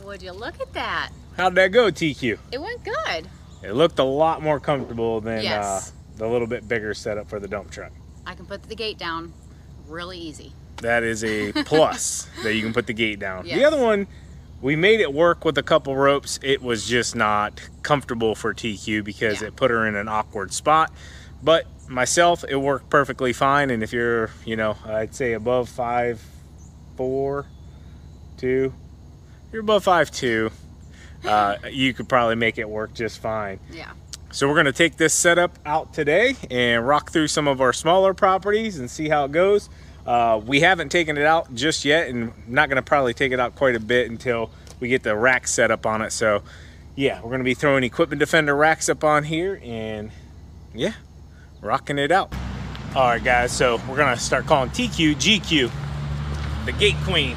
Would you look at that? How'd that go, TQ? It went good. It looked a lot more comfortable than Yes. the little bit bigger setup for the dump truck. I can put the gate down really easy. That is a plus that you can put the gate down. Yes. The other one, we made it work with a couple ropes. It was just not comfortable for TQ because it put her in an awkward spot. But myself, it worked perfectly fine. And if you're, you know, I'd say above 5'4", 2, you're above 5'2", you could probably make it work just fine. Yeah. So we're gonna take this setup out today and rock through some of our smaller properties and see how it goes. We haven't taken it out just yet, and not gonna probably take it out quite a bit until we get the rack set up on it. So yeah, we're gonna be throwing Equipment Defender racks up on here and yeah, rocking it out. All right guys, so we're gonna start calling TQ GQ, the gate queen.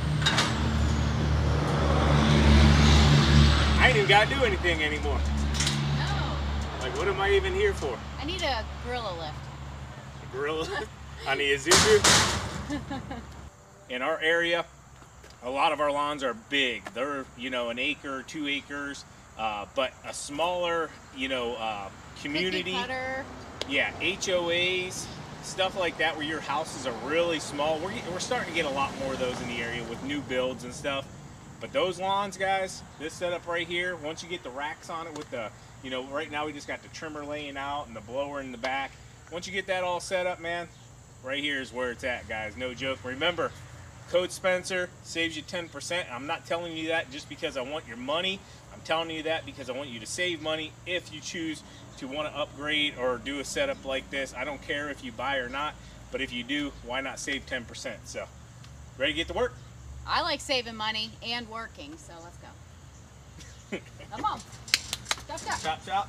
I ain't even gotta do anything anymore. No. Like, what am I even here for? I need a gorilla lift. A gorilla lift? On the Isuzu? In our area, a lot of our lawns are big. They're, you know, an acre, 2 acres, but a smaller, you know, community. Cookie cutter. Yeah, HOAs, stuff like that where your houses are really small. We're starting to get a lot more of those in the area with new builds and stuff. But those lawns, guys, this setup right here, once you get the racks on it with the, you know, right now we just got the trimmer laying out and the blower in the back. Once you get that all set up, man, right here is where it's at, guys. No joke. Remember, code Spencer saves you 10%. I'm not telling you that just because I want your money. I'm telling you that because I want you to save money if you choose to want to upgrade or do a setup like this. I don't care if you buy or not, but if you do, why not save 10%? So, ready to get to work? I like saving money and working, so let's go. Come on. Chop, chop. Chop, chop.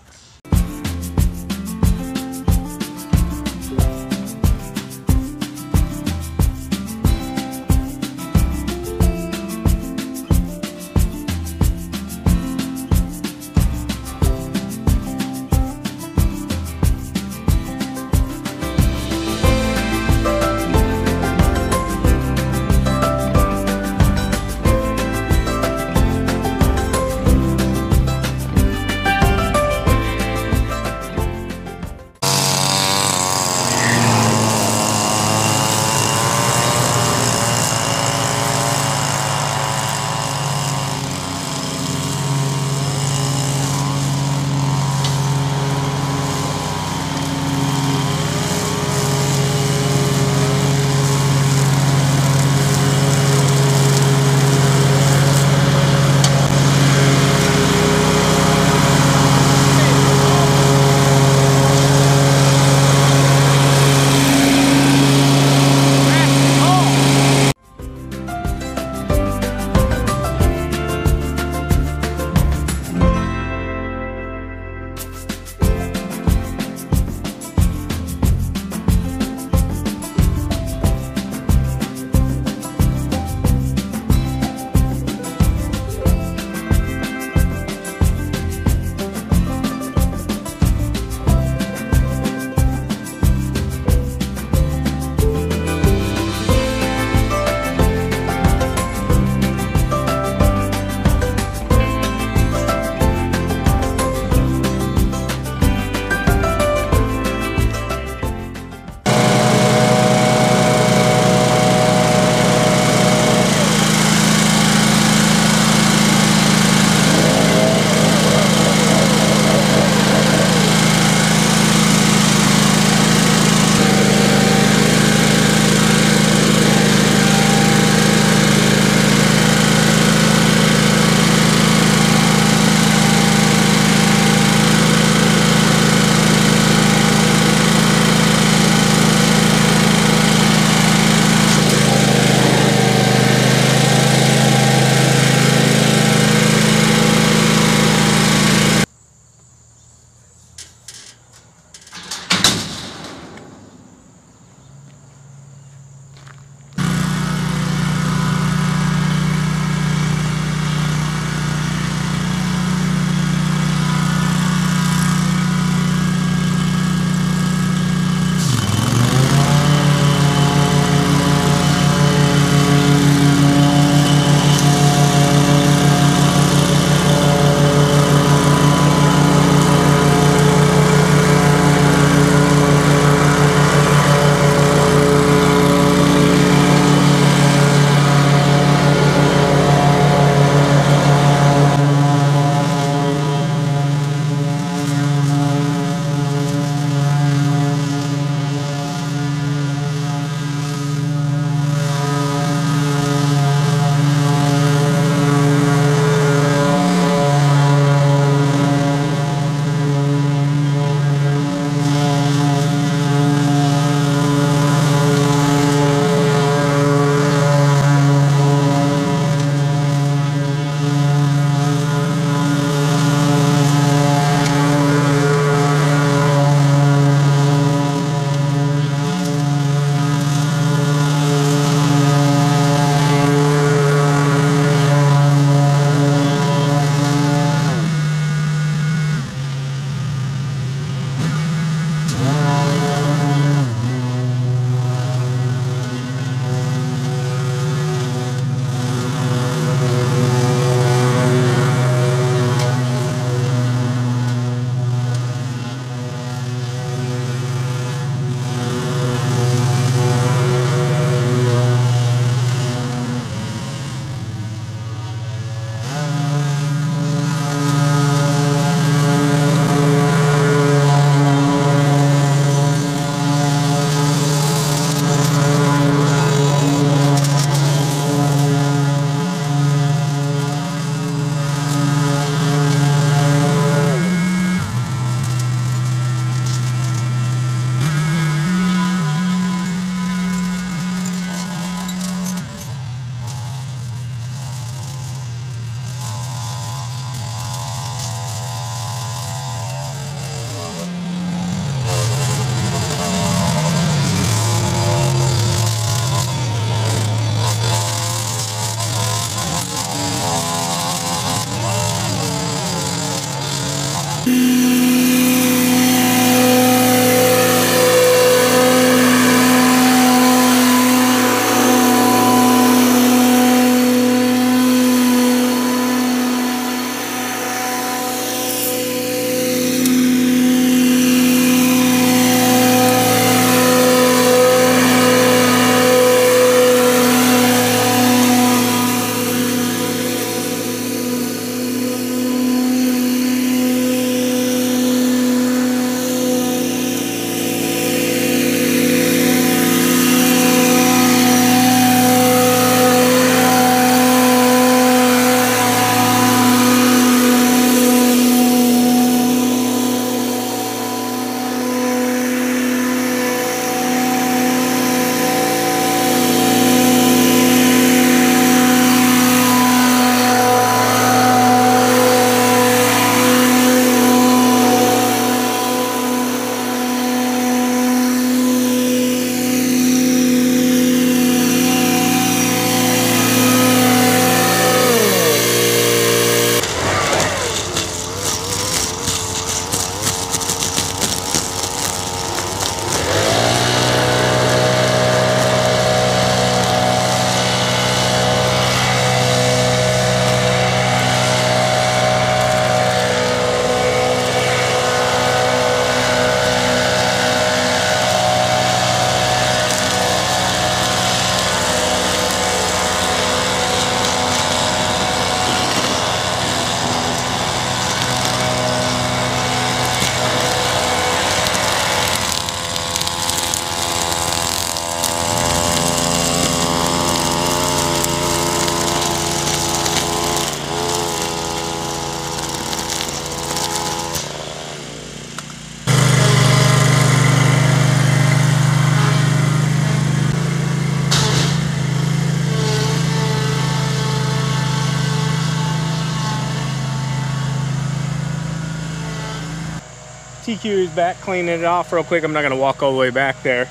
TQ is back cleaning it off real quick. I'm not gonna walk all the way back there.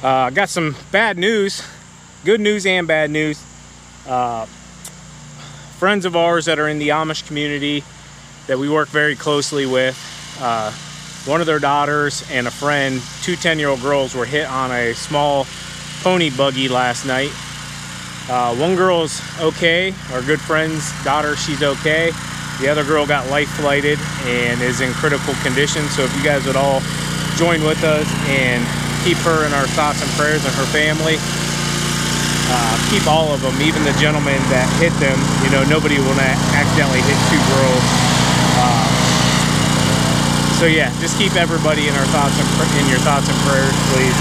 Got some bad news, good news and bad news. Friends of ours that are in the Amish community that we work very closely with, one of their daughters and a friend, two 10-year-old girls, were hit on a small pony buggy last night. One girl's okay, our good friend's daughter, she's okay. The other girl got life flighted and is in critical condition. So if you guys would all join with us and keep her in our thoughts and prayers and her family. Keep all of them, even the gentleman that hit them. You know, nobody will accidentally hit two girls. So yeah, just keep everybody in our thoughts and in your thoughts and prayers, please.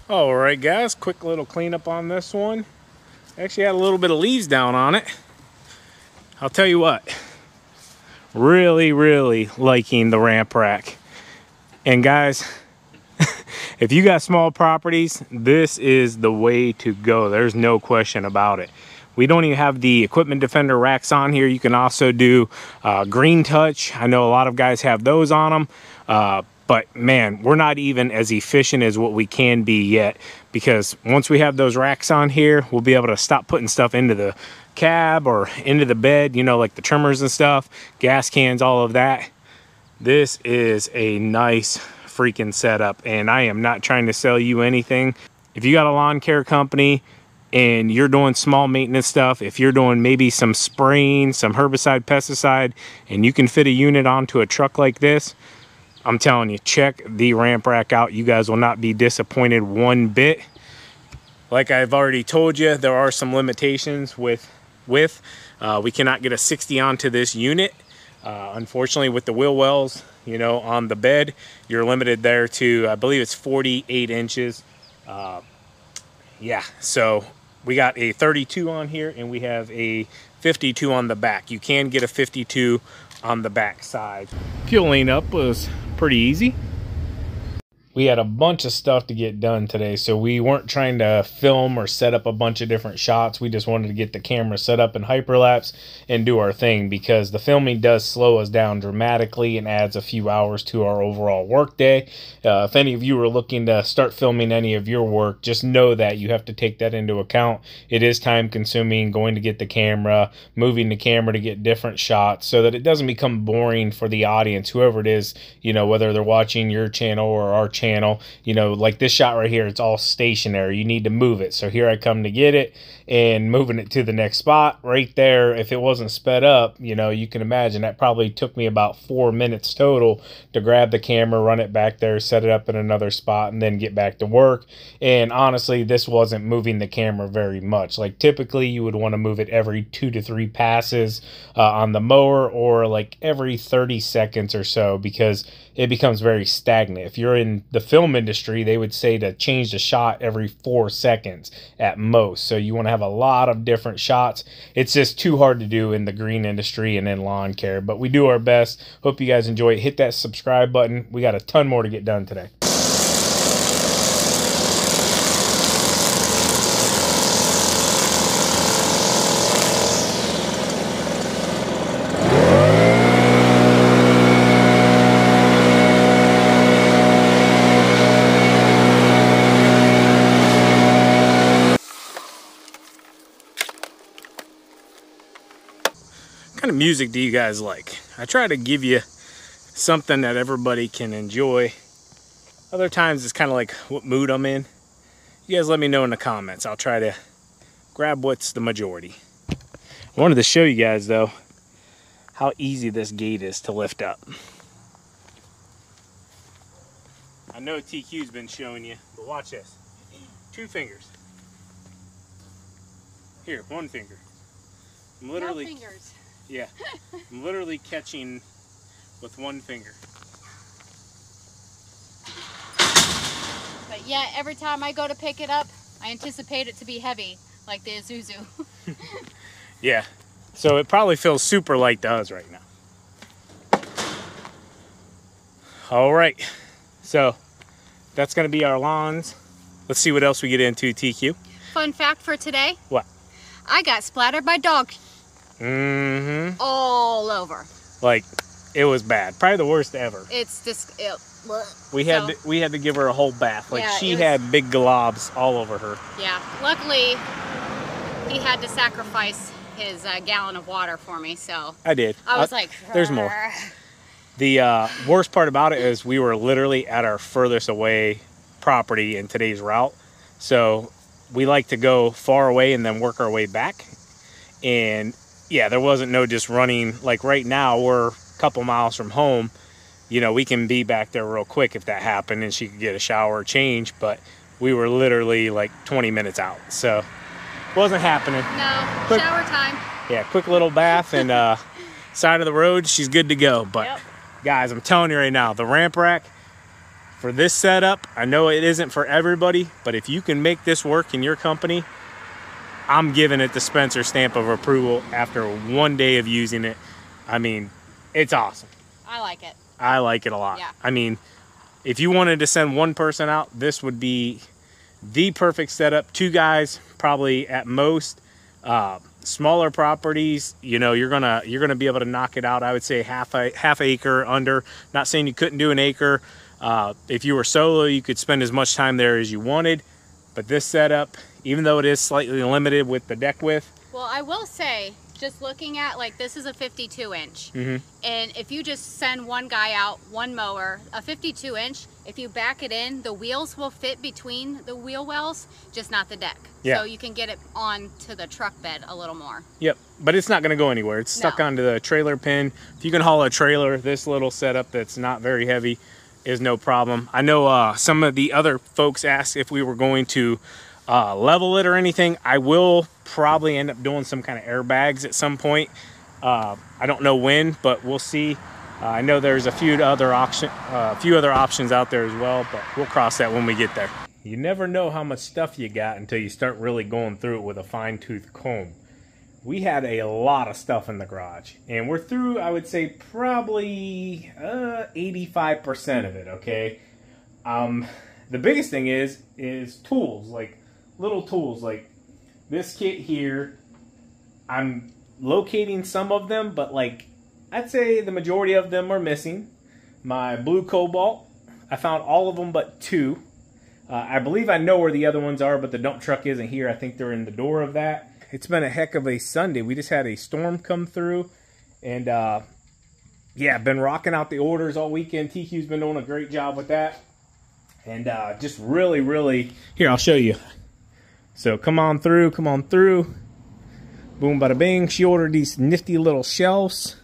Alright guys, quick little cleanup on this one. Actually had a little bit of leaves down on it. I'll tell you what, really liking the ramp rack. And guys, if you got small properties, this is the way to go. There's no question about it. We don't even have the Equipment Defender racks on here. You can also do Green Touch. I know a lot of guys have those on them. But man, we're not even as efficient as what we can be yet, because once we have those racks on here, we'll be able to stop putting stuff into the cab or into the bed, you know, like the trimmers and stuff, gas cans, all of that. This is a nice freaking setup, and I am not trying to sell you anything. If you got a lawn care company and you're doing small maintenance stuff, if you're doing maybe some spraying, some herbicide, pesticide, and you can fit a unit onto a truck like this, I'm telling you, check the ramp rack out. You guys will not be disappointed one bit. Like I've already told you, there are some limitations with width. We cannot get a 60 onto this unit. Unfortunately, with the wheel wells, you know, on the bed, you're limited there to, I believe it's 48 inches. Yeah, so we got a 32 on here and we have a 52 on the back. You can get a 52 on the back side. Fueling up was pretty easy. we had a bunch of stuff to get done today, so we weren't trying to film or set up a bunch of different shots. We just wanted to get the camera set up in hyperlapse and do our thing, because the filming does slow us down dramatically and adds a few hours to our overall work day. If any of you are looking to start filming any of your work, just know that you have to take that into account. It is time consuming going to get the camera, moving the camera to get different shots, so that it doesn't become boring for the audience, whoever it is, you know, whether they're watching your channel or our channel. You know, like this shot right here, it's all stationary. You need to move it. So here I come to get it and moving it to the next spot right there. If it wasn't sped up, you know, you can imagine that probably took me about 4 minutes total to grab the camera, run it back there, set it up in another spot, and then get back to work. And honestly, this wasn't moving the camera very much. Like typically you would want to move it every 2 to 3 passes on the mower, or like every 30 seconds or so, because it becomes very stagnant. If you're in the film industry, they would say to change the shot every 4 seconds at most. So you want to have a lot of different shots. It's just too hard to do in the green industry and in lawn care, but we do our best. Hope you guys enjoy it. Hit that subscribe button. We got a ton more to get done today. What kind of music do you guys like? I try to give you something that everybody can enjoy. Other times it's kind of like what mood I'm in. You guys let me know in the comments. I'll try to grab what's the majority. I wanted to show you guys though how easy this gate is to lift up. I know TQ's been showing you, but watch this. 2 fingers. Here, 1 finger. I'm literally, No fingers. yeah, I'm literally catching with 1 finger. But yeah, every time I go to pick it up, I anticipate it to be heavy, like the Isuzu. Yeah, so it probably feels super light to us right now. All right, so that's gonna be our lawns. Let's see what else we get into, TQ. Fun fact for today. What? I got splattered by dog. Mm-hmm. All over. Like, it was bad. Probably the worst ever. It's just, we had to give her a whole bath. Like, yeah, she had big globs all over her. Yeah. Luckily, he had to sacrifice his gallon of water for me, so. I did. I was like, there's more. The worst part about it is we were literally at our furthest away property in today's route. So we like to go far away and then work our way back. And yeah, there wasn't no just running. Like right now, we're a couple miles from home. You know, we can be back there real quick if that happened and she could get a shower or change, but we were literally like 20 minutes out. So it wasn't happening. No, quick, shower time. Yeah, quick little bath and side of the road, she's good to go. But yep. Guys, I'm telling you right now, the ramp rack for this setup, I know it isn't for everybody, but if you can make this work in your company, I'm giving it the Spencer stamp of approval after 1 day of using it. I mean, it's awesome. I like it. I like it a lot. Yeah. I mean, if you wanted to send one person out, this would be the perfect setup. 2 guys, probably at most. Smaller properties, you know, you're gonna be able to knock it out. I would say half acre under. Not saying you couldn't do an acre. If you were solo, you could spend as much time there as you wanted. But this setup, even though it is slightly limited with the deck width. Well, I will say, just looking at, like, this is a 52 inch. Mm-hmm. And if you just send one guy out, one mower, a 52 inch, if you back it in, the wheels will fit between the wheel wells, just not the deck. Yeah. So you can get it onto the truck bed a little more. Yep, but it's not gonna go anywhere. It's stuck onto the trailer pin. If you can haul a trailer, this little setup that's not very heavy is no problem. I know some of the other folks asked if we were going to level it or anything. I will probably end up doing some kind of airbags at some point. I don't know when, but we'll see. I know there's a few other options out there as well, but we'll cross that when we get there. You never know how much stuff you got until you start really going through it with a fine-tooth comb. We had a lot of stuff in the garage, and we're through, I would say, probably 85% of it, okay? The biggest thing is tools, like little tools like this kit here. I'm locating some of them, but like I'd say the majority of them are missing. My blue cobalt, I found all of them but 2. I believe I know where the other ones are, but the dump truck isn't here. I think they're in the door of that. It's been a heck of a Sunday. We just had a storm come through, and yeah, been rocking out the orders all weekend. TQ's been doing a great job with that. And just really, here, I'll show you. So come on through. Boom, bada bing. She ordered these nifty little shelves.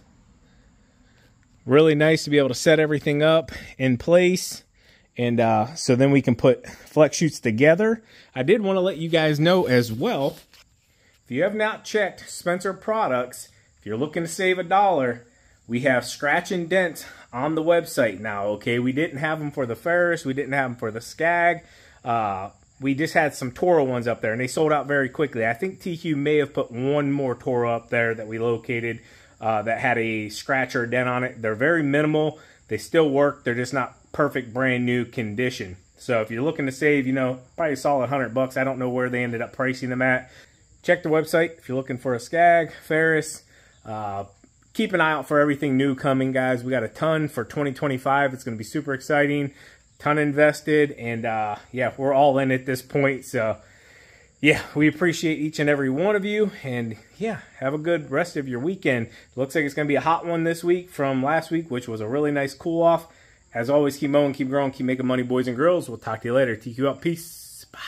Really nice to be able to set everything up in place. And so then we can put flex chutes together. I did want to let you guys know as well, if you have not checked Spencer products, if you're looking to save $1, we have scratch and dents on the website now, okay? We didn't have them for the Ferris. We didn't have them for the Skag. We just had some Toro ones up there, and they sold out very quickly. I think TQ may have put one more Toro up there that we located that had a scratch or a dent on it. They're very minimal. They still work. They're just not perfect brand new condition. So if you're looking to save, you know, probably a solid $100. I don't know where they ended up pricing them at. Check the website if you're looking for a Skag, Ferris. Keep an eye out for everything new coming, guys. We got a ton for 2025. It's going to be super exciting. Ton invested, and yeah, we're all in at this point. So yeah, we appreciate each and every one of you, and yeah, have a good rest of your weekend. Looks like it's going to be a hot one this week from last week, which was a really nice cool off. As always, keep mowing, keep growing, keep making money, boys and girls. We'll talk to you later. TQ up. Peace. Bye.